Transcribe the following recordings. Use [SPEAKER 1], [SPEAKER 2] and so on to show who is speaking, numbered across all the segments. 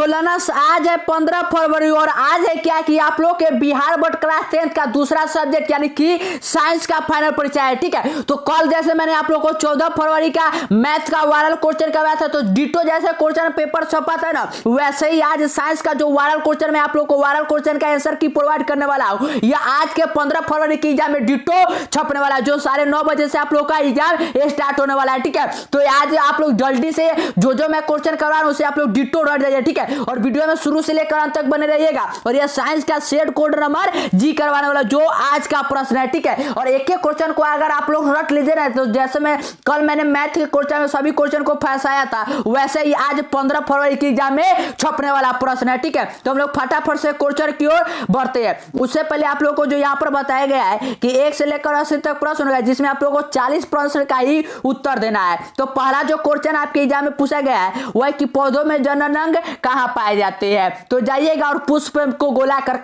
[SPEAKER 1] तो लनस आज है 15 फरवरी और आज है क्या कि आप लोग के बिहार बोर्ड क्लास 10th का दूसरा सब्जेक्ट यानी कि साइंस का फाइनल परीक्षा है। ठीक है, तो कल जैसे मैंने आप लोग को 14 फरवरी का मैथ का वायरल क्वेश्चन करवाया था, तो डिटो जैसे क्वेश्चन पेपर छपा था ना, वैसे ही आज साइंस का जो वायरल क्वेश्चन में आप लोग को वायरल क्वेश्चन का आंसर की प्रोवाइड करने वाला हूं। यह आज के 15 फरवरी की एग्जाम में डिटो छपने वाला है, जो 9:30 बजे से आप लोग का एग्जाम स्टार्ट होने वाला है। ठीक है, तो आज आप लोग जल्दी से जो मैं क्वेश्चन करवा रहा हूं उसे आप लोग डिटो रट जाइए। ठीक है, और वीडियो में शुरू से लेकर अंत तक बने रहिएगा। और यह साइंस का सेट कोड नंबर जी करवाने वाला जो आज का प्रश्न है। ठीक है, और एक एक क्वेश्चन को अगर आप लोग रट लीजिए ना, तो जैसे मैंने मैथ के क्वेश्चन में सभी क्वेश्चन को फंसाया था, वैसे ही आज 15 फरवरी की एग्जाम में छपने वाला प्रश्न है। ठीक है, तो हम लोग फटाफट से क्वेश्चन की ओर बढ़ते हैं। उससे पहले आप लोग को जो यहाँ पर बताया गया है कि 1 से लेकर 80 तक प्रश्न होगा, जिसमें आप लोग को 40 प्रश्न का ही उत्तर देना है। तो पहला जो क्वेश्चन आपके एग्जाम में पूछा गया है वह कि पौधों में जनन अंग कहां पाए जाते हैं। तो जाइएगा और पुष्प को गोला कर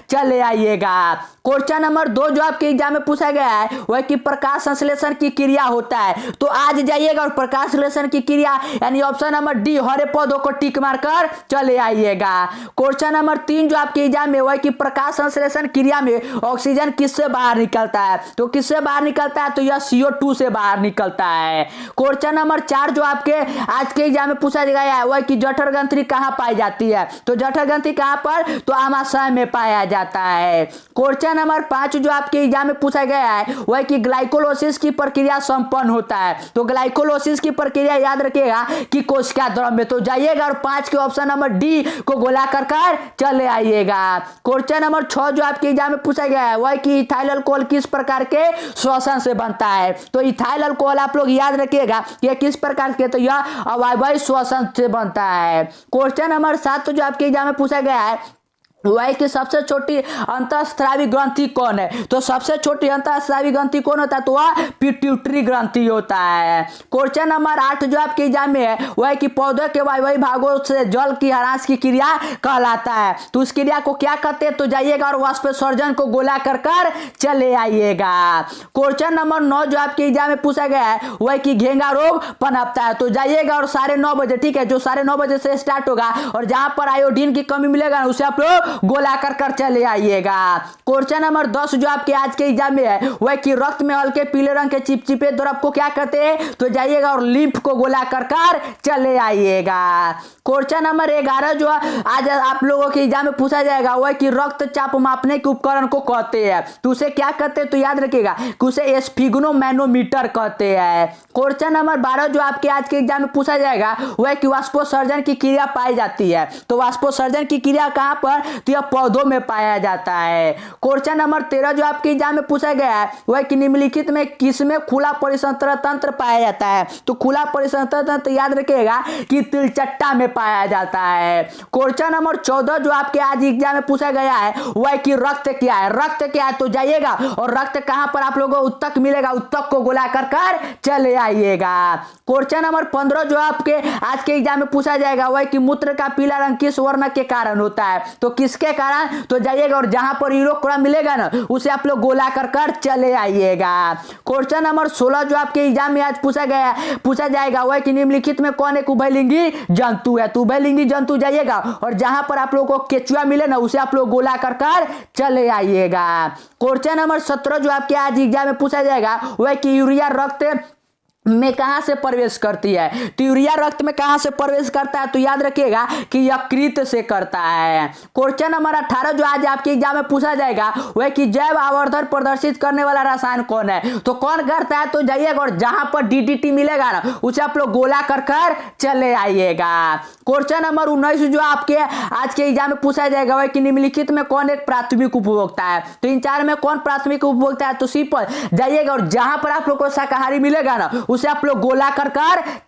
[SPEAKER 1] चले आइएगा। क्वेश्चन नंबर 2 जो आपके एग्जाम में पूछा गया है वह कि प्रकाश संश्लेषण की क्रिया होता है। तो आज जाइएगा और प्रकाश संश्लेषण की क्रिया यानी ऑप्शन नंबर डी हरे पौधों को टिक मारकर चले आइएगा। क्वेश्चन नंबर 3 जो आपके एग्जाम में वह कि प्रकाश संश्लेषण क्रिया में ऑक्सीजन किससे बाहर निकलता है। तो किससे बाहर निकलता है, तो यह CO2 से बाहर निकलता है। क्वेश्चन नंबर 4 जो आपके आज के एग्जाम में पूछा गया है वह कि जठर ग्रंथि कहां पाई जाती है। तो जठर ग्रंथि कहां पर, तो आमाशय में पाया जाता है। क्वेश्चन नंबर 5 जो आपके एग्जाम में पूछा गया है वह कि ग्लाइकोलाइसिस की प्रक्रिया संपन्न होता है। तो ग्लाइकोलाइसिस की प्रक्रिया याद रखिएगा कि कोशिका द्रव में। तो जाइएगा और 5 के ऑप्शन नंबर डी को गोला कर चले आइएगा। क्वेश्चन नंबर 6 जो आपके एग्जाम में पूछा गया है वह कि इथाइल अल्कोहल किस प्रकार के श्वसन से बनता है। तो इथाइल अल्कोहल आप लोग याद रखिएगा कि किस प्रकार के, तो यह अवायवीय श्वसन से बनता है। क्वेश्चन नंबर 7 जो आपके एग्जाम में पूछा गया है वह कि सबसे छोटी अंतःस्रावी ग्रंथि कौन है। तो सबसे छोटी अंतःस्रावी ग्रंथि कौन होता है, तो वह पिट्यूटरी ग्रंथि होता है। क्वेश्चन नंबर 8 जो आपके एग्जाम में है वह कि पौधे के वायवीय भागों से जल की ह्रास की क्रिया कहलाता है। तो उस क्रिया को क्या कहते हैं, तो जाइएगा और वाष्पोत्सर्जन को गोला कर चले आइएगा। क्वेश्चन नंबर 9 जो आपके एग्जाम में पूछा गया है वह कि घेंगा रोग पनपता है। तो जाइएगा और 9:30 बजे, ठीक है, जो 9:30 बजे से स्टार्ट होगा और जहां पर आयोडीन की कमी मिलेगा उसे आप लोग गोला कर चले आइएगा। क्वेश्चन नंबर 10 जो आपके आज के एग्जाम में है वह कि रक्त में हल्के पीले रंग के चिपचिपे द्रव को क्या कहते हैं। तो जाइएगा और लिम्फ को गोला कर चले आइएगा। क्वेश्चन नंबर 11 जो आज आप लोगों के एग्जाम में पूछा जाएगा वह कि रक्तचाप मापने के उपकरण को कहते हैं। तो उसे क्या कहते हैं, तो याद रखिएगा कि उसे स्फिग्नोमैनोमीटर कहते हैं। क्वेश्चन नंबर 12 जो आपके आज के एग्जाम में पूछा जाएगा वह कि वाष्पोत्सर्जन की क्रिया पाई जाती है। तो वाष्पोत्सर्जन की क्रिया कहां पर, तो यह पौधों में पाया जाता है। क्वेश्चन नंबर 13 जो आपके एग्जाम में पूछा गया है वह कि निम्नलिखित में किसमें खुला परिसंचरण तंत्र पाया जाता है। तो खुला परिसंचरण तंत्र याद रखिएगा कि तिलचट्टा में पाया जाता है। क्वेश्चन नंबर 14 जो आपके आज एग्जाम में पूछा गया है वह कि रक्त क्या है। रक्त क्या है, तो जाइएगा और रक्त कहां पर आप लोगों को उत्तक मिलेगा, उत्तक को गोला कर चले आइएगा। क्वेश्चन नंबर 15 जो आपके आज के एग्जाम में पूछा जाएगा वह कि मूत्र का पीला रंग किस वर्ण के कारण होता है। तो किसके कारण, तो जाइएगा और जहां पर यूरोक्रोम मिलेगा ना उसे आप लोग गोला कर चले आइएगा। क्वेश्चन नंबर 16 जो आपके एग्जाम में आज पूछा जाएगा वह कि निम्नलिखित में कौन एक उभयलिंगी जंतु है। तो उभयलिंगी जंतु जाइएगा और जहां पर आप लोगों को केचुआ मिले ना उसे आप लोग गोला कर चले आइएगा। क्वेश्चन नंबर 17 जो आपके आज एग्जाम में पूछा जाएगा वह कि यूरिया रक्त में कहां से प्रवेश करती है। तो यूरिया रक्त में कहां से प्रवेश करता है, तो याद रखिएगा कि यकृत से करता है। क्वेश्चन नंबर 18 जो आज आपके एग्जाम में पूछा जाएगा वह कि जैव आवर्धन प्रदर्शित करने वाला रसायन कौन है। तो कौन करता है, तो जाइएगा और जहां पर DDT मिलेगा ना उसे आप लोग गोला कर चले आइएगा। क्वेश्चन नंबर 19 जो आपके आज के एग्जाम में पूछा जाएगा वह कि निम्नलिखित में कौन एक प्राथमिक उपभोक्ता है। तो इन 4 में कौन प्राथमिक उपभोक्ता है, तो सिंपल जाइएगा और जहां पर आप लोग को शाकाहारी मिलेगा ना उसे आप लोग गोला कर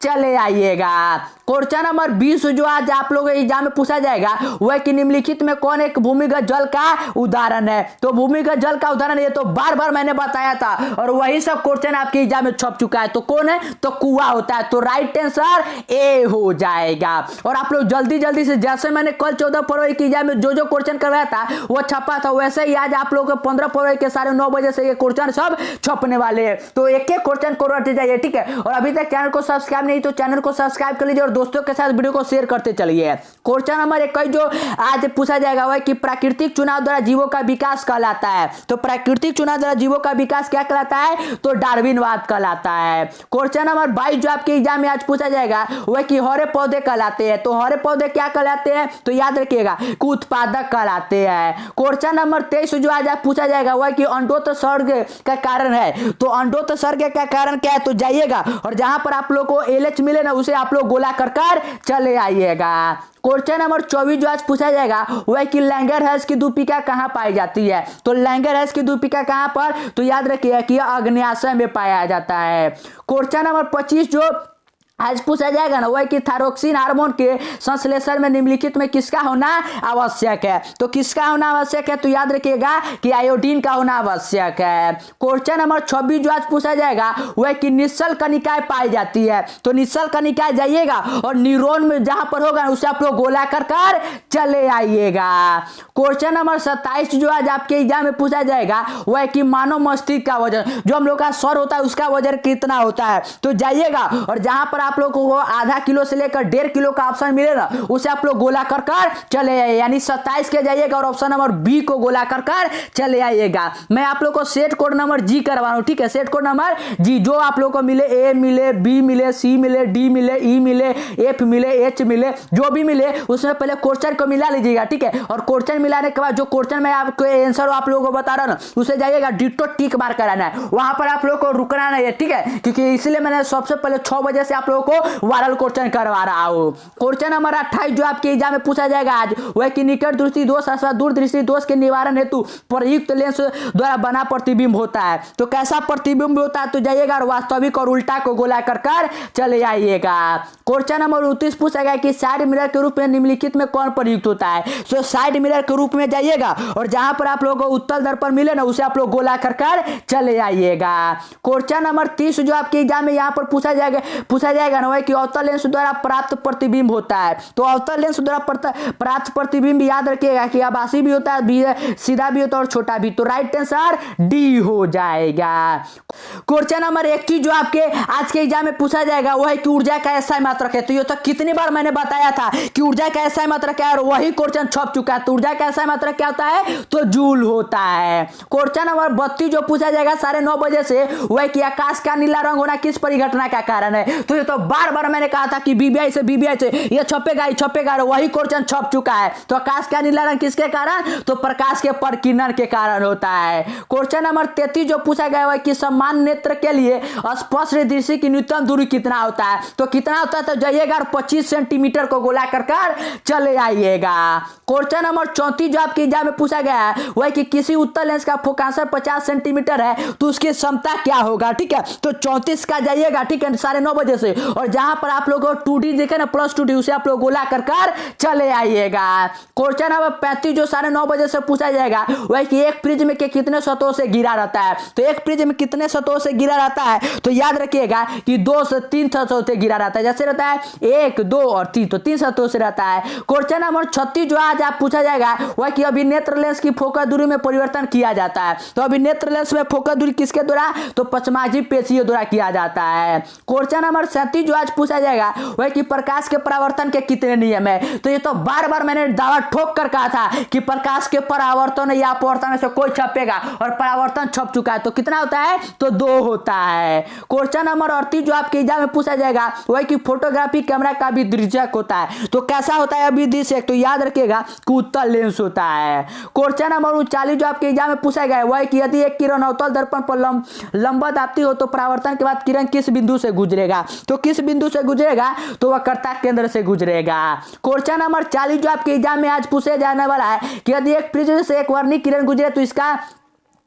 [SPEAKER 1] चले आइएगा। क्वेश्चन नंबर 20 जो आज आप लोगों के एग्जाम में पूछा जाएगा वह कि निम्नलिखित में कौन एक भूमिगत जल का उदाहरण है। तो भूमिगत जल का उदाहरण ये तो बार बार मैंने बताया था और वही सब क्वेश्चन आपके एग्जाम में छप चुका है। तो कौन है, तो कुआं होता है। तो राइट आंसर ए हो जाएगा। और आप लोग जल्दी से, जैसे मैंने कल 14 फरवरी के एग्जाम में जो क्वेश्चन करवाया था वो छपा था, वैसे ही आज आप लोग 15 फरवरी के 9:30 बजे से ये क्वेश्चन सब छपने वाले हैं। तो एक एक क्वेश्चन को रट जाइए, ठीक है। है। और अभी तक चैनल को सब्सक्राइब नहीं तो चैनल को सब्सक्राइब कर लीजिए और दोस्तों के साथ वीडियो को शेयर करते चलिए। क्वेश्चन नंबर 21 जो आज पूछा जाएगा वह कि प्राकृतिक चुनाव द्वारा जीवों का विकास कहलाता है। तो प्राकृतिक चुनाव द्वारा जीवों का विकास क्या कहलाता है? तो डार्विनवाद कहलाता है। क्वेश्चन नंबर 22 जो आपके एग्जाम में आज पूछा जाएगा वह कि हरे पौधे कहलाते हैं। तो हरे पौधे क्या कहलाते हैं? तो याद रखिएगा कि उत्पादक कहलाते हैं। क्वेश्चन नंबर 23 जो आज पूछा जाएगा वह कि अंडोत्सर्ग का कारण है। तो अंडोत्सर्ग का कारण क्या है? तो जाइएगा और जहां पर आप लोग को LH मिले ना उसे आप लोग गोला कर चले आइएगा। क्वेश्चन नंबर 24 जो आज पूछा जाएगा वह कि लैंगरहैंस की दूपिका कहां पाई जाती है। तो लैंगरहैंस की दूपिका कहां पर? तो याद रखिएगा कि आग्नेयाशय में पाया जाता है। क्वेश्चन नंबर 25 जो आज पूछा जाएगा ना वह कि थायरोक्सिन हार्मोन के संश्लेषण में निम्नलिखित में किसका होना आवश्यक है। तो किसका होना आवश्यक है? तो याद रखिएगा कि आयोडीन का होना आवश्यक है। क्वेश्चन नंबर 26 जो आज पूछा जाएगा वह कि निश्चल कणिकाएं पाई जाती है। तो निश्चल कणिकाएं जाइएगा और न्यूरॉन में जहां पर होगा उसे आप लोग गोला कर चले आइएगा। क्वेश्चन नंबर 27 जो आज आपके एग्जाम में पूछा जाएगा वह कि मानव मस्तिष्क का वजन, जो हम लोग का सर होता है उसका वजन कितना होता है। तो जाइएगा और जहां पर आप लोग को आधा किलो से लेकर 1.5 किलो का ऑप्शन मिले ना उसे आप लोग गोला कर चले आइए, यानी 27 के जाइएगा और ऑप्शन नंबर बी को गोला कर चले आइएगा। मैं आप लोग को सेट कोड नंबर जी करवा रहा हूं, ठीक है। सेट कोड नंबर जी जो आप लोग को मिले, ए मिले, बी मिले, सी मिले, डी मिले, ई मिले, एफ मिले, एच मिले, जो भी मिले उसमें पहले क्वेश्चन को मिला लीजिएगा, ठीक है। और क्वेश्चन मिलाने के बाद जो क्वेश्चन में आपको आंसर आप लोगों को बता रहा ना उसे जाइएगा डिटो टिक मार कराना है, वहां पर आप लोग को रुकना नहीं है, ठीक है। क्योंकि इसलिए मैंने सबसे पहले 6 बजे से आप लोगों को वायरल क्वेश्चन करवा रहा हूं। क्वेश्चन नंबर 28 जो आपके एग्जाम में पूछा जाएगा आज वह कि निकट दृष्टि दोष अथवा दूर दृष्टि दोष के निवारण हेतु प्रयुक्त लेंस द्वारा बना प्रतिबिंब होता है। तो कैसा प्रतिबिंब होता है? तो जाइएगा और वास्तविक और उल्टा को गोला कर चले आइएगा। क्वेश्चन नंबर 29 पूछा गया कि साइड मिरर के रूप में निम्नलिखित में कौन प्रयुक्त होता है। तो साइड मिरर के रूप में जाइएगा और जहां पर आप लोगों को उत्तल दर्पण मिले ना उसे आप लोग गोला कर चले आइएगा। क्वेश्चन नंबर 30 जो आपके एग्जाम में यहां पर पूछा जाएगा ना वह कि अवतल लेंस द्वारा प्राप्त प्रतिबिंब होता है। तो अवतल लेंस द्वारा प्राप्त प्रतिबिंब याद रखिएगा कि आभासी भी होता है, सीधा भी होता है और छोटा भी। तो राइट आंसर डी हो जाएगा। क्वेश्चन नंबर 21 जो आपके आज के एग्जाम में पूछा जाएगा वह है कि ऊर्जा का SI मात्रक है। तो ये तो कितनी बार मैंने बताया था कि ऊर्जा का SI मात्रक है और वही क्वेश्चन छप चुका है। तो ऊर्जा का SI मात्रक क्या होता है? तो जूल होता है। क्वेश्चन नंबर 32 जो पूछा जाएगा 9:30 बजे से वह कि आकाश का नीला रंग होना किस परिघटना का कारण है। तो ये तो बार बार मैंने कहा था कि BBI से ये छपेगा वही क्वेश्चन छप चुका है। तो आकाश का नीला रंग किसके कारण? तो प्रकाश के प्रकीर्णन के कारण होता है। क्वेश्चन नंबर 33 जो पूछा गया है कि समान नेत्र के लिए स्पष्ट दृष्टि की न्यूनतम दूरी कितना होता है। तो कितना होता है? तो जाइएगा और 25 सेंटीमीटर को गोला कर चले आइएगा। क्वेश्चन नंबर 34 जो आपके एग्जाम में पूछा गया है वह कि किसी उत्तल लेंस का फोकसर 50 सेंटीमीटर है तो उसकी क्षमता क्या होगा, ठीक है। तो 34 का जाइएगा, ठीक है, 9:30 बजे से और जहां पर आप लोग 2D देखे ना +2D उसे आप लोग गोला कर चले आइएगा। क्वेश्चन नंबर 35 जो 9:30 बजे से पूछा जाएगा वह कि एक प्रिज्म के कितने सतहों से घिरा रहता है। तो एक प्रिज्म कितने सतहों से घिरा रहता है? तो याद रखिएगा कि 2 से 3 सतहों से घिरा रहता है। जैसे रहता है 1, 2 और 3, तो 3 सतहों से रहता है। क्वेश्चन नंबर 36 जो आज आप पूछा जाएगा वह कि अभिनेत्र लेंस की फोकस दूरी में परिवर्तन किया जाता है। तो अभिनेत्र लेंस में फोकस दूरी किसके द्वारा? तो पश्चिमाजी पेशियों द्वारा किया जाता है। क्वेश्चन नंबर 37 जो आज पूछा जाएगा वह कि प्रकाश के परावर्तन के कितने नियम है। तो ये तो बार बार मैंने दावा ठोक कर कहा था कि प्रकाश के परावर्तन या अपवर्तन से कोई छपेगा और परावर्तन छप चुका है। तो कितना होता है? तो 2 होता है। क्वेश्चन नंबर 38 जो आपके एग्जाम में पूछा जाएगा वह कि फोटोग्राफी कैमरा का भी दृश्यक होता है। तो कैसा होता है अभी दृश्यक? तो याद रखिएगा कि उत्तल लेंस होता है। क्वेश्चन नंबर 39 जो आपके एग्जाम में पूछा गया वह कि यदि एक किरण अवतल दर्पण पर लंबवत आती हो तो परावर्तन के बाद किरण किस बिंदु से गुजरेगा। तो किस बिंदु से गुजरेगा? तो वह कर्ता केंद्र से गुजरेगा। क्वेश्चन नंबर 40 जो आपके एग्जाम में आज पूछे जाने वाला है कि यदि एक प्रिज्म से एक वर्णिक किरण गुजरे तो इसका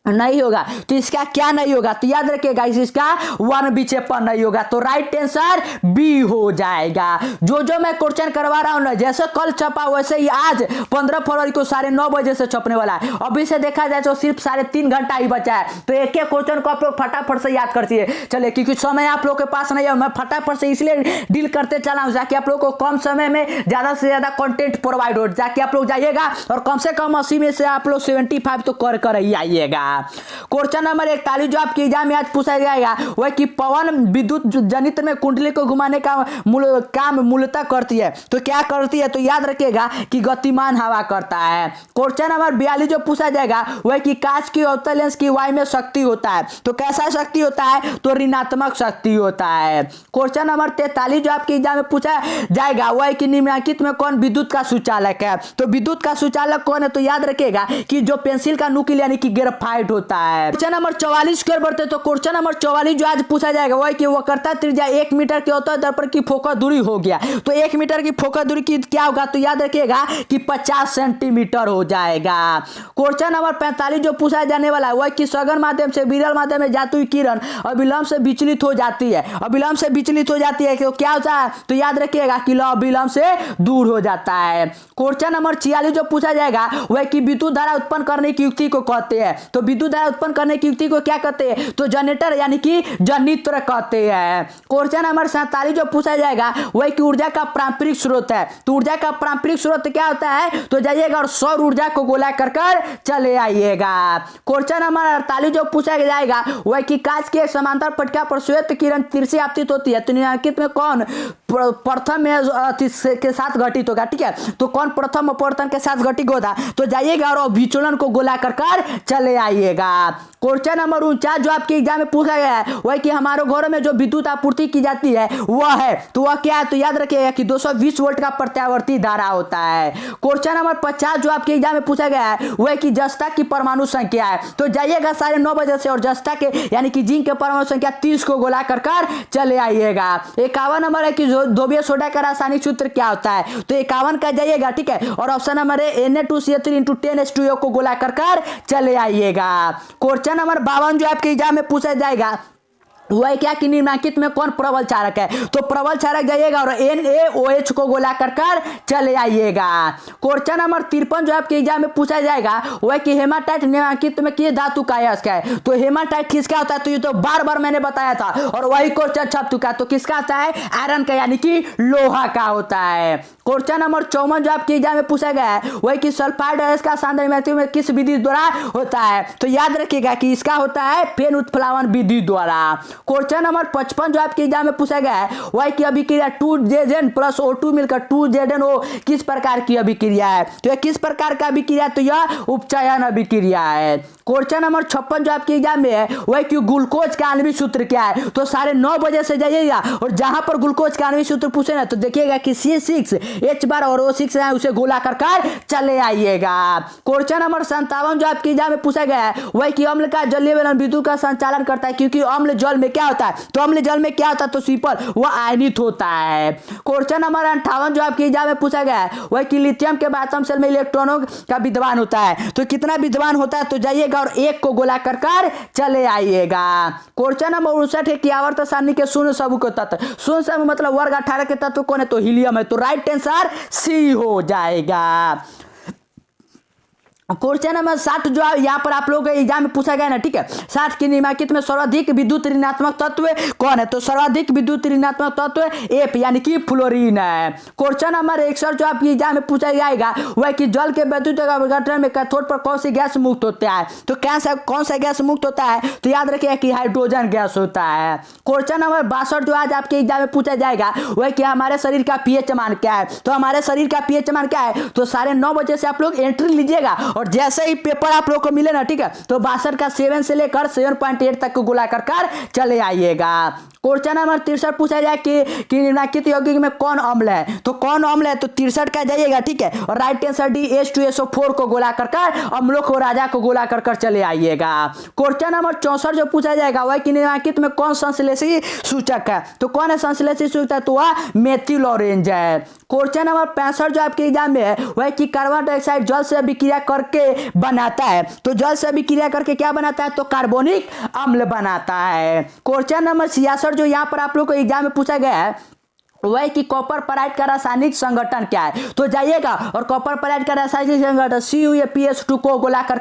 [SPEAKER 1] नहीं होगा। तो इसका क्या नहीं होगा? तो याद रखिएगा इसका वर्ण विक्षेपण नहीं होगा। तो राइट आंसर बी हो जाएगा। जो मैं क्वेश्चन करवा रहा हूं ना जैसे कल छपा वैसे ही आज 15 फरवरी को 9:30 बजे से छपने वाला है। अभी से देखा जाए तो सिर्फ 3.5 घंटा ही बचा है। तो एक क्वेश्चन को आप लोग फटाफट से याद करती चलिए, क्योंकि समय आप लोग के पास नहीं है। मैं फटाफट से इसलिए डील करते चला हूं ताकि आप लोग को कम समय में ज्यादा से ज्यादा कंटेंट प्रोवाइड हो, ताकि आप लोग जाइएगा और कम से कम 80 में से आप लोग 75 तो कर ही आइएगा। क्वेश्चन नंबर 41 जो आपके एग्जाम में आज पूछा जाएगा वह कि पवन विद्युत जनित्र में कुंडली को घुमाने का काम मूलतः करती है, तो क्या करती है? तो याद रखिएगा कि गतिमान हवा करता है। क्वेश्चन नंबर 42 जो पूछा जाएगा वह कि कांच की अवतल लेंस की वायु में शक्ति होता है, तो कैसा शक्ति होता है? तो ऋणात्मक शक्ति होता है। क्वेश्चन नंबर 43 जो आपके एग्जाम में पूछा जाएगा वह कि निम्नलिखित में कौन विद्युत का सुचालक है? तो विद्युत का सुचालक कौन है? तो याद रखिएगा कि जो पेंसिल का नुकील यानी कि ग्रेफाइट होता है। क्वेश्चन नंबर 44 की ओर बढ़ते तो क्वेश्चन नंबर 44 जो आज पूछा जाएगा वह कि वक्रता त्रिज्या 1 मीटर के होता है दर्पण की फोकस दूरी हो गया, तो 1 मीटर की फोकस दूरी की क्या होगा? तो याद रखिएगा कि 50 सेंटीमीटर हो जाएगा। क्वेश्चन नंबर 45 जो पूछा जाने वाला है वह कि सघन माध्यम से विरल माध्यम में जाती हुई किरण अविलंब से विचलित हो जाती है, अविलंब से विचलित हो जाती है, तो क्या होता है? तो याद रखिएगा कि अविलंब से दूर हो जाता है। क्वेश्चन नंबर 46 जो पूछा जाएगा वह कि विद्युत धारा उत्पन्न करने की युक्ति को कहते हैं, तो विद्युत धारा उत्पन्न करने की युक्ति को क्या कहते हैं? तो जनरेटर यानी कि जनित्र कहते हैं। क्वेश्चन नंबर 47 जो पूछा जाएगा वह कि ऊर्जा का पारंपरिक स्रोत है, तो ऊर्जा का पारंपरिक स्रोत क्या होता है? तो जाइएगा और सौर ऊर्जा को गोला कर चले आइएगा। क्वेश्चन नंबर 48 जो पूछा जाएगा वह कि कांच के समांतर पट्टिका पर श्वेत किरण तिरछी आपतित होती है, तो निम्नलिखित में कौन प्रथम के साथ घटित होगा? ठीक है, तो कौन प्रथम अपवर्तन के साथ घटित होगा? तो जाइएगा और विचलन को गोला कर चले आइएगा। क्वेश्चन नंबर 49 जो आपके एग्जाम में पूछा गया है वह कि हमारे घरों में जो विद्युत आपूर्ति की जाती है वह है, तो वह क्या है? तो याद रखिएगा कि 220 वोल्ट का प्रत्यावर्ती धारा होता है। क्वेश्चन नंबर 50 जो आपके एग्जाम में पूछा गया है वह कि जस्ता की परमाणु संख्या है, तो जाइएगा 9:30 बजे से और जस्ता के यानी कि जिंक के परमाणु संख्या 30 को गोला कर चले आइएगा। 51 नंबर है कि ध्रुवीय सोडा का रासायनिक सूत्र क्या होता है? तो 51 का जाइएगा, ठीक है, और ऑप्शन नंबर है Na2CO3 × 10H2O को गोला कर चले आइएगा। क्वेश्चन नंबर 52 जो आपके एग्जाम में पूछा जाएगा वह क्या कि निम्नलिखित में कौन प्रबल चालक है? तो प्रबल चालक जाइएगा और NaOH को गोला कर चले आइएगा। क्वेश्चन नंबर 53 जो आपके एग्जाम में पूछा जाएगा वह कि हेमाटाइट निम्नलिखित में किस धातु का अयस्क है? तो हेमाटाइट किसका होता है? तो ये तो बार बार मैंने बताया था और वही क्वेश्चन छप चुका, तो किसका होता है? आयरन का यानी कि लोहा का होता है। क्वेश्चन नंबर 54 जो आपके एग्जाम में पूछा गया है वह कि सल्फाइड अयस्क का सांद्रण में किस विधि द्वारा होता है? तो याद रखिएगा कि इसका होता है फेन उत्प्लावन विधि द्वारा। क्वेश्चन नंबर 55 जो आपके एग्जाम में पूछा गया है वह की अभिक्रिया 2Zn + O2 मिलकर 2ZnO किस प्रकार की अभिक्रिया है? तो यह किस प्रकार का अभिक्रिया? तो यह उपचयन अभिक्रिया है। क्वेश्चन नंबर 56 जो आपके एग्जाम में है वह कि ग्लूकोज का आणविक सूत्र क्या है? तो 9:30 बजे से जाइएगा और जहां पर ग्लूकोज का आणविक सूत्र पूछे ना तो देखिएगा कि C6H12 और O6 है, उसे गोला कर चले आइएगा। क्वेश्चन नंबर 57 जो आपके एग्जाम में पूछा गया है वह कि अम्ल का जलीय विलयन विद्युत का संचालन करता है, क्योंकि अम्ल जल में क्या होता है? तो अम्ल जल में क्या होता है? तो सीपल वह आयनित होता है। क्वेश्चन नंबर 58 जो आपके एग्जाम में पूछा गया है वह कि लिथियम के एटम सेल में इलेक्ट्रॉनों का विद्यमान होता है, तो कितना विद्यमान होता है? तो जाइएगा और 1 को गोला कर चले आइएगा। क्वेश्चन नंबर 59 है कि आवर्त सारणी के शून्य समूह के तत्व, शून्य समूह मतलब वर्ग 18 के तत्व कौन है? तो हीलियम है, तो राइट आंसर सी हो जाएगा। क्वेश्चन नंबर 60 जो यहाँ पर आप लोगों के एग्जाम में पूछा गया ना, ठीक है, 60 की निम्नलिखित में सर्वाधिक विद्युत ऋणात्मक तत्व कौन है? तो सर्वाधिक विद्युत ऋणात्मक तत्व F यानी कि फ्लोरीन है। क्वेश्चन नंबर 61 जो आपके एग्जाम में पूछा जाएगा वह कि जल के विद्युत अपघटन में कैथोड पर कौन सी गैस मुक्त होता है? तो कौन सा गैस मुक्त होता है? तो याद रखिए कि हाइड्रोजन गैस होता है। क्वेश्चन नंबर 62 जो आज आपके एग्जाम में पूछा जाएगा वह कि हमारे शरीर का pH मान क्या है? तो हमारे शरीर का pH मान क्या है? तो 9:30 बजे से आप लोग एंट्री लीजिएगा और जैसे ही पेपर आप लोग को मिले ना, ठीक है, तो 62 का 7 से लेकर 7.8 तक को गोला कर चले आइएगा। क्वेश्चन नंबर 63 पूछा जाए कि निम्नलिखित यौगिक में कौन अम्ल है? तो कौन अम्ल है? तो 63 का जाइएगा, ठीक है, और राइट आंसर डी H2SO4 को गोला कर अम्लों को राजा को गोला कर चले आइएगा। क्वेश्चन नंबर 64 जो पूछा जाएगा वह कि निम्नलिखित में कौन संश्लेषी सूचक है? तो कौन है संश्लेषी सूचक है? तो वह मेथिल ऑरेंज है। क्वेश्चन नंबर 65 जो आपके एग्जाम में है वह कि कार्बन डाइऑक्साइड जल से अभिक्रिया करके बनाता है, तो जल से अभिक्रिया करके क्या बनाता है? तो कार्बोनिक अम्ल बनाता है। क्वेश्चन नंबर 66 जो यहाँ पर आप लोग को एग्जाम में पूछा गया है वह कि कॉपर पराइड का रासायनिक संगठन क्या है, तो जाइएगा और कॉपर पराइड का रासायनिक संगठन CuPs2 को गोला कर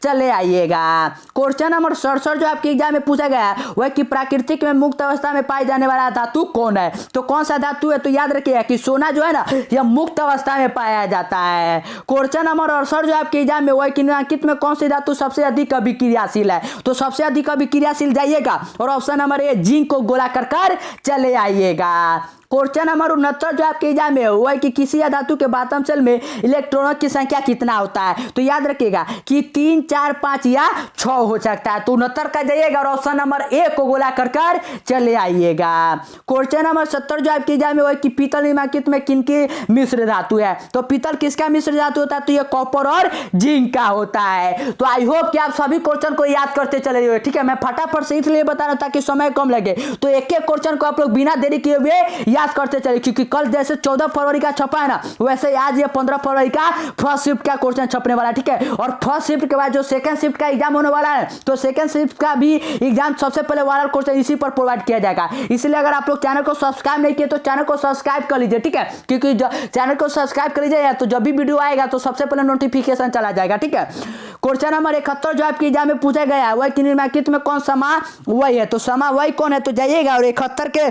[SPEAKER 1] चले आइएगा। क्वेश्चन नंबर 67 जो आपके एग्जाम में पूछा गया है वह कि प्राकृतिक में मुक्त अवस्था में पाई जाने वाला धातु कौन है, तो कौन सा धातु है, तो याद रखिएगा कि सोना जो है ना यह मुक्त अवस्था में पाया जाता है। क्वेश्चन नंबर 68 जो आपके एग्जाम में वह कि निम्नलिखित में कौन सी धातु सबसे अधिक अभिक्रियाशील है, तो सबसे अधिक अभिक्रियाशील जाइएगा और ऑप्शन नंबर ए जिंक को गोला कर चले आइएगा। क्वेश्चन नंबर 69 जो आपके एग्जाम में हुआ है कि किसी धातु के बाटम सेल में इलेक्ट्रॉनों की संख्या कितना होता है, तो याद रखिएगा कि 3, 4, 5 या 6 हो सकता है, तो 69 का जाइएगा और ऑप्शन नंबर ए को गोला कर चले आइएगा। क्वेश्चन नंबर 70 जो आपके एग्जाम में हुआ है कि पीतल निम्नलिखित में किनकी मिश्र धातु है, तो पीतल किसका मिश्र धातु होता है, तो यह कॉपर और जिंक का होता है। तो आई होप कि आप सभी क्वेश्चन को याद करते चले हुए, ठीक है। मैं फटाफट से इसलिए बता रहा था कि समय कम लगे, तो एक एक क्वेश्चन को आप लोग बिना देरी किए हुए याद करते चले, क्योंकि कल जैसे 14 फरवरी का छपा है ना वैसे आज ये 15 फरवरी का फर्स्ट शिफ्ट का क्वेश्चन छपने वाला, ठीक है। और फर्स्ट शिफ्ट के बाद जो सेकंड शिफ्ट का एग्जाम होने वाला है तो सेकंड शिफ्ट का भी एग्जाम सबसे पहले वायरल क्वेश्चन इसी पर प्रोवाइड किया जाएगा। इसलिए अगर आप लोग चैनल को सब्सक्राइब नहीं किए तो चैनल को सब्सक्राइब कर लीजिए, ठीक है, क्योंकि चैनल को सब्सक्राइब कर लीजिए तो जब भी वीडियो आएगा तो सबसे पहले नोटिफिकेशन चला जाएगा, ठीक है। क्वेश्चन नंबर 71 जो आपके एग्जाम में पूछा गया है वह कि निम्नलिखित में कौन समा वही है, तो समा वही कौन है, तो जाइएगा और 71 के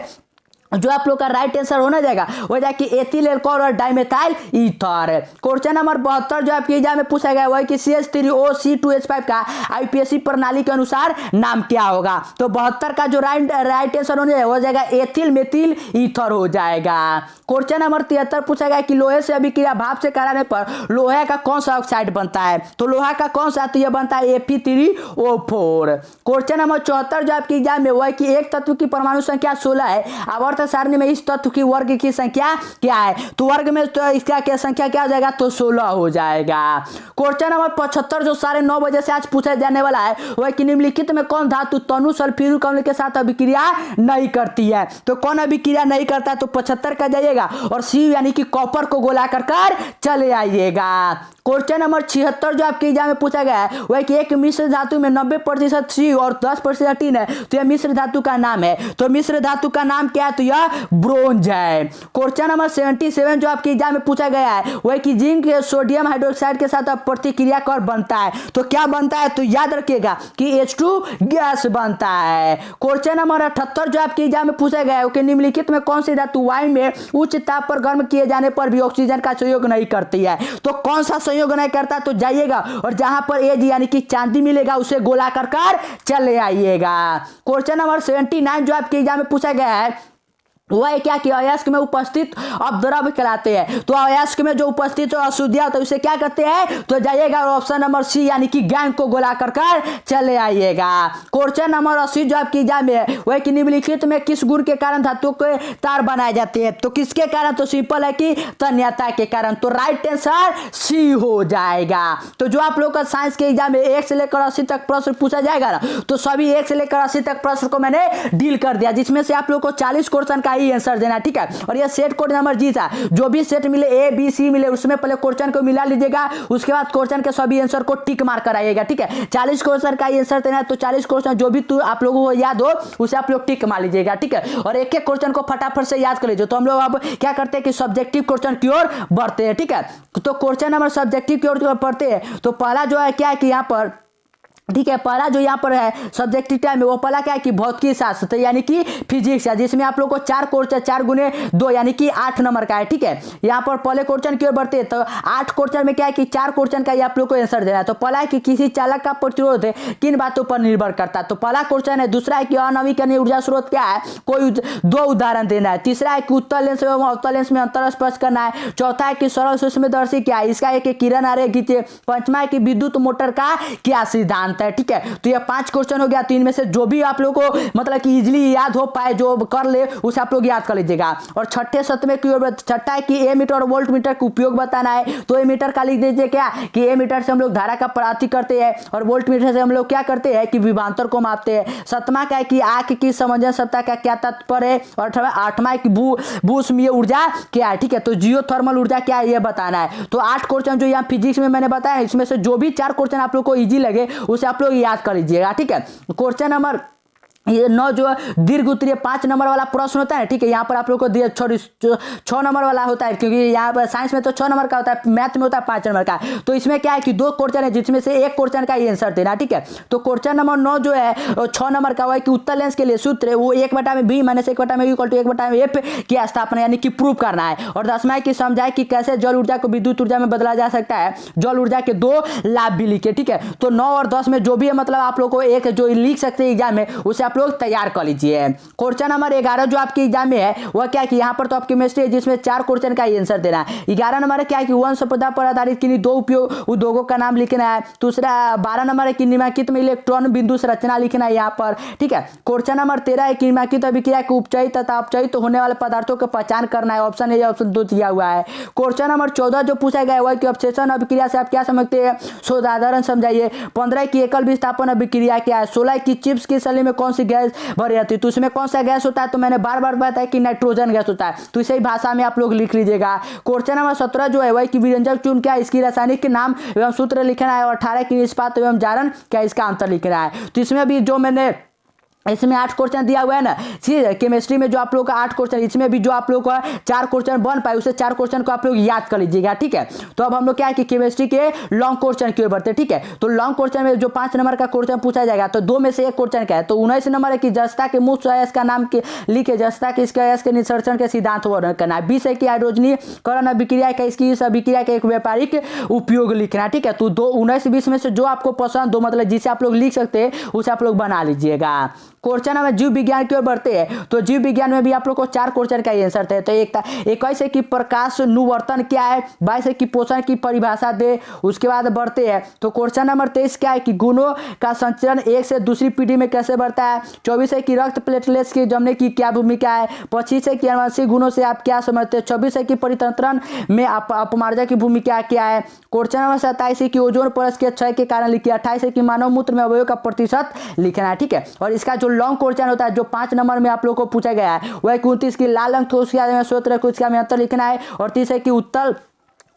[SPEAKER 1] जो आप लोग का राइट आंसर होना जाएगा वो जाके एथिल एल्कोहल और डाइमेथाइल ईथर। क्वेश्चन नंबर 72 जो आपके एग्जाम में पूछा गया वो है कि CH3OC2H5 का IUPAC प्रणाली के अनुसार नाम क्या होगा, तो 72 का जो राइट आंसर होना जाएगा वो जाएगा एथिल मेथिल ईथर हो जाएगा। क्वेश्चन नंबर 73 पूछा गया कि लोहे से अभिक्रिया भाप से कराने पर लोहे का कौन सा ऑक्साइड बनता है, तो लोहा का कौन सा, तो यह बनता है Fe3O4। क्वेश्चन नंबर 74 जो आपके एग्जाम में वो है कि एक तत्व की परमाणु संख्या 16 है, आवर्त सारणी में इस तत्व की वर्ग की संख्या क्या है, तो वर्ग में तो इसका क्या संख्या क्या हो जाएगा, तो 16 हो जाएगा। क्वेश्चन नंबर 75 जो 9:30 बजे से आज पूछा जाने वाला है वह कि निम्नलिखित में कौन धातु तनु सल्फ्यूरिक अम्ल के साथ अभिक्रिया नहीं करती है, तो कौन अभिक्रिया नहीं करता है, तो 75 का जाइएगा और सी यानी कि कॉपर को गोला कर चले आइएगा। क्वेश्चन नंबर 76 जो आपके एग्जाम में पूछा गया है वह कि एक मिश्र धातु में 90% सी और 10% टीन है, तो यह मिश्र धातु का नाम है, तो मिश्र धातु का नाम क्या है, तो यह ब्रोंज है। क्वेश्चन नंबर 77 जो आपके एग्जाम में पूछा गया है वह कि जिंक सोडियम हाइड्रोक्साइड के साथ प्रतिक्रिया कर बनता है, तो क्या बनता है, तो याद रखिएगा कि H2 गैस बनता है। क्वेश्चन नंबर 78 जो आपके एग्जाम में पूछा गया है कि निम्नलिखित में कौन सी धातु वायु में उच्च ताप पर गर्म किए जाने पर भी ऑक्सीजन का सहयोग नहीं करती है, तो कौन सा सहयोग नहीं करता, तो जाइएगा और जहां पर एज यानी कि चांदी मिलेगा उसे गोला कर चले आइएगा। क्वेश्चन नंबर 79 जो आपके एग्जाम में पूछा गया है वह है क्या कि अयस्क में उपस्थित अपद्रव्य कहलाते हैं, तो अयस्क में जो उपस्थित हो अशुद्धियां तो इसे क्या कहते हैं, तो जाइएगा और ऑप्शन नंबर सी यानी कि गैंग को गोला कर चले आइएगा। क्वेश्चन नंबर 80 जो आपकी एग्जाम में है वह कि निम्नलिखित में किस गुण के कारण धातु के तार बनाए जाते हैं, तो किसके कारण, तो सिंपल है कि तन्यता के कारण, तो राइट आंसर सी हो जाएगा। तो जो आप लोग का साइंस के एग्जाम में 1 से लेकर 80 तक प्रश्न पूछा जाएगा ना, तो सभी 1 से लेकर 80 तक प्रश्न को मैंने डील कर दिया, जिसमें से आप लोग को 40 क्वेश्चन का ही आंसर देना, ठीक है। और ये सेट कोड नंबर जी था, जो भी सेट मिले A B C मिले उसमें पहले क्वेश्चन को मिला लीजिएगा, उसके बाद क्वेश्चन के सभी आंसर को टिक मार कर आइएगा, ठीक है। 40 क्वेश्चन का आंसर देना है तो 40 क्वेश्चन जो भी आप लोगों को याद हो उसे आप लोग टिक मार लीजिएगा, ठीक है। और एक एक क्वेश्चन को फटाफट से याद कर लीजिए। तो हम लोग अब क्या करते हैं कि सब्जेक्टिव क्वेश्चन की ओर बढ़ते हैं, ठीक है। तो क्वेश्चन नंबर सब्जेक्टिव की ओर बढ़ते हैं। तो पहला जो है क्या है कि यहाँ पर, ठीक है, पहला जो यहाँ पर है सब्जेक्टिव टाइम में वो पहला क्या है कि भौतिकी शास्त्र यानी कि फिजिक्स है, जिसमें आप लोग को 4 क्वेश्चन 4 गुने 2 यानी कि 8 नंबर का है, ठीक है। यहाँ पर पहले क्वेश्चन की ओर बढ़ते हैं। तो 8 क्वेश्चन में क्या है कि 4 क्वेश्चन का आप लोग को आंसर देना है। तो पहला है कि किसी चालक का प्रतिरोध किन बातों पर निर्भर करता है, तो पहला क्वेश्चन है। दूसरा है कि अनवीकरणीय ऊर्जा स्रोत क्या है, कोई 2 उदाहरण देना है। तीसरा है कि उत्तल लेंस एवं अवतल लेंस में अंतर स्पष्ट करना है। चौथा है कि सरल सूक्ष्मदर्शी क्या है, इसका एक किरण आरेख खींचे। पांचवा है कि विद्युत मोटर का क्या सिद्धांत है, ठीक है। तो ये 5 क्वेश्चन हो गया। 3 में से जो भी आप लोगों को मतलब कि इजीली याद हो पाए, जो कर ले उसे आप लोग याद कर लीजिएगा। और छठे 7वें की ओर, छठा है कि ए मीटर और वोल्ट मीटर का उपयोग बताना है। तो ए मीटर का लिख दीजिए क्या कि ए मीटर से हम लोग धारा का प्राप्ति करते हैं और वोल्ट मीटर से हम लोग क्या करते हैं कि विभवांतर को मापते हैं। 7वां का है कि आंख की समंजसता का क्या तात्पर्य है। और 8वां है कि भूस्मीय ऊर्जा क्या है, ठीक है। तो जियोथर्मल ऊर्जा क्या है ये बताना है। तो 8 क्वेश्चन जो यहाँ फिजिक्स में मैंने बताया, इसमें से जो भी 4 क्वेश्चन आप लोग को ईजी लगे उसे आप लोग याद कर लीजिएगा, ठीक है। क्वेश्चन नंबर ये 9 जो दीर्घ उत्तरीय 5 नंबर वाला प्रश्न होता है, ठीक है। यहाँ पर आप लोग को दिया 6 नंबर वाला होता है, क्योंकि यहाँ पर साइंस में तो 6 नंबर का होता है, मैथ में होता है 5 नंबर का। तो इसमें क्या है कि 2 क्वेश्चन है, जिसमें से एक क्वेश्चन का आंसर देना, ठीक है। तो क्वेश्चन नंबर 9 जो है 6 नंबर का हुआ है कि उत्तर लेंस के लिए सूत्र है वो 1/b minus 1/u equal to 1/f की स्थापना यानी कि प्रूव करना है। और 10वां की समझाए कि कैसे जल ऊर्जा को विद्युत ऊर्जा में बदला जा सकता है। जल ऊर्जा के 2 लाभ भी लिखे, ठीक है। तो 9 और 10 में जो भी है मतलब आप लोग को एक जो लिख सकते हैं एग्जाम में, उसे आप लोग तैयार कर लीजिए। क्वेश्चन नंबर 11 जो आपके एग्जाम में है वह क्या है कि यहाँ पर तो आपकी केमिस्ट्री है, जिसमें 4 क्वेश्चन का आंसर देना है। 11 नंबर क्या है कि वन संपदा पर आधारित किन्हीं 2 उपयोग उद्योगों का नाम लिखना है। दूसरा 12 नंबर है कि निम्नलिखित में इलेक्ट्रॉन बिंदु संरचना लिखना है यहाँ पर, ठीक है। क्वेश्चन नंबर 13 है कि निम्नलिखित अभिक्रिया के उपचयित तथा अपचयित होने वाले पदार्थों की पहचान करना है। ऑप्शन ए ऑप्शन 2 दिया हुआ है। क्वेश्चन नंबर 14 जो पूछा गया है कि अपक्षेपण अभिक्रिया से आप क्या समझते हैं, साधारण समझाइए। 15 की एकल विस्थापन अभिक्रिया क्या है। 16 की चिप्स की सली में कौन सी गैस भरी जाती है, तो उसमें कौन सा गैस होता है, तो मैंने बार बार बताया कि नाइट्रोजन गैस होता है। तो इसी भाषा में आप लोग लिख लीजिएगा। क्वेश्चन नंबर 17 जो है वह कि विरंजक चूर्ण क्या है, इसकी रासायनिक नाम एवं सूत्र लिखना है। और 18 की इस्पात एवं जारण क्या, इसका आंसर लिखना है। तो इसमें भी जो मैंने इसमें 8 क्वेश्चन दिया हुआ है ना, ठीक है। केमिस्ट्री में जो आप लोग का 8 क्वेश्चन, इसमें भी जो आप लोग का 4 क्वेश्चन बन पाए, उसे 4 क्वेश्चन को आप लोग याद कर लीजिएगा, ठीक है। तो अब हम लोग क्या है कि केमिस्ट्री के लॉन्ग क्वेश्चन की ओर बढ़ते हैं, ठीक है। तो लॉन्ग क्वेश्चन में जो 5 नंबर का क्वेश्चन पूछा जाएगा, तो 2 में से 1 क्वेश्चन क्या है, तो 19 नंबर है कि जस्ता के मुख्य अयस्क का नाम लिखे। जस्ता के इसके अयस्क के निसर्जन के सिद्धांत वर्णन करना है। 20 है कि हाइड्रोजनीकरण अभिक्रिया का इसकी इस अभिक्रिया का एक व्यापारिक उपयोग लिखना, ठीक है। तो 19-20 में से जो आपको पसंद हो, मतलब जिसे आप लोग लिख सकते हैं, उसे आप लोग बना लीजिएगा। क्वेश्चन में जीव विज्ञान की ओर बढ़ते हैं। तो जीव विज्ञान में भी आप लोग को 4 क्वेश्चन का आंसर थे। तो एक था 21 है कि प्रकाश नुवर्तन क्या है। 22 है कि पोषण की परिभाषा दे। उसके बाद बढ़ते हैं तो क्वेश्चन नंबर 23 क्या है कि गुणों का संचरण एक से दूसरी पीढ़ी में कैसे बढ़ता है। 24 है कि रक्त प्लेटलेट्स के जमने की क्या भूमिका है। 25 है कि आनुवंशिक गुणों से आप क्या समझते हैं। 26 है कि परितंत्रण में अपमार्जन की भूमिका क्या है। क्वेश्चन नंबर 27 है कि ओजोन परत के क्षय के कारण लिखिए। 28 है कि मानव मूत्र में अवयव का प्रतिशत लिखना है, ठीक है। और इसका जो लॉन्ग क्वेश्चन होता है जो 5 नंबर में आप लोग को पूछा गया है वह 29 की लाल अंक, तो उसके सूत्र कुछ का में अंतर लिखना है। और 30 है कि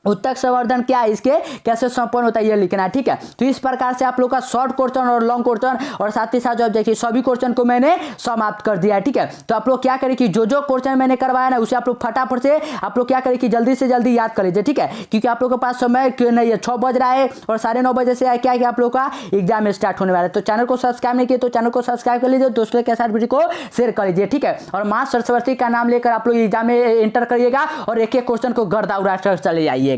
[SPEAKER 1] उत्तक संवर्धन क्या है, इसके कैसे संपन्न होता है ये लिखना है, ठीक है। तो इस प्रकार से आप लोग का शॉर्ट क्वेश्चन और लॉन्ग क्वेश्चन और साथ ही साथ जो देखिए सभी क्वेश्चन को मैंने समाप्त कर दिया है, ठीक है। तो आप लोग क्या करें कि जो क्वेश्चन मैंने करवाया ना उसे आप लोग फटाफट से आप लोग क्या करें कि जल्दी से जल्दी याद कर लीजिए, ठीक है। क्योंकि आप लोग के पास समय नहीं है, 6 बज रहा है और 9:30 बजे से क्या है कि आप लोग का एग्जाम स्टार्ट होने वाला है। तो चैनल को सब्सक्राइब नहीं किया तो चैनल को सब्सक्राइब कर लीजिए, दोस्तों के साथ वीडियो को शेयर कर लीजिए, ठीक है। और मां सरस्वती का नाम लेकर आप लोग एग्जाम में एंटर करिएगा और एक एक क्वेश्चन को गर्दा उड़ा कर चले जाइएगा।